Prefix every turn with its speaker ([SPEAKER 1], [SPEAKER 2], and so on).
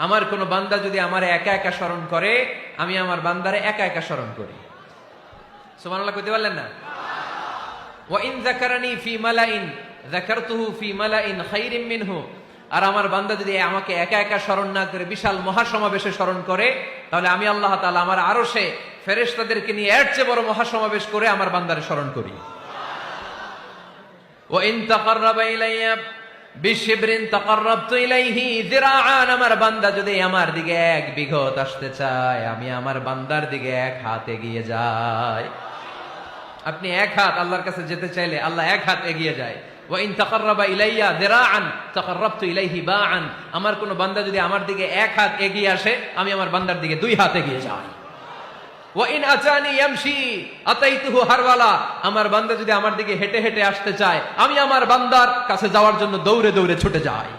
[SPEAKER 1] আমার কোন বান্দা যদি আমার একা একা স্মরণ করে, আমি আমার বান্দারে একা একা স্মরণ করি। সুবহানাল্লাহ কইতে পারলেন না? ওয়া ইন যাকারানি ফি মালাইন যাকারতুহু ফি মালাইন খায়রিম মিনহু। আর আমার বান্দা যদি আমাকে একা একা স্মরণ না করে বিশাল মহাসমাবেশে স্মরণ করে, তাহলে আমি আল্লাহ তাআলা আমার আরশে ফেরেশতাদেরকে নিয়ে এর চেয়ে বড় মহাসমাবেশ করে আমার বান্দারে স্মরণ করি। ওয়া ইন তাকাররাবা ইলাইয়া বিশিবরিন তাকাররাবতু ইলাইহি যিরাআন। আমার বান্দা যদি আমার দিকে এক বিঘত আসতে চায়, আমি আমার বান্দার দিকে এক হাত এগিয়ে যাই। আপনি এক হাত আল্লাহর কাছে যেতে চাইলে আল্লাহ এক হাত এগিয়ে যায়। ওয়া ইন তাকাররাবা ইলাইয়া যিরাআন তাকাররাবতু ইলাইহি বাআন। আমার কোন বান্দা যদি আমার দিকে এক হাত এগিয়ে আসে, আমি আমার বান্দার দিকে দুই হাত এগিয়ে যাই। ওয়া ইন আতানি ইয়ামশি আতাইতুহু হারওয়ালা। আমার বান্দা যদি আমার দিকে হেঁটে হেঁটে আসতে চায়, আমি আমার বান্দার কাছে যাওয়ার জন্য দৌড়ে দৌড়ে ছুটে যাই।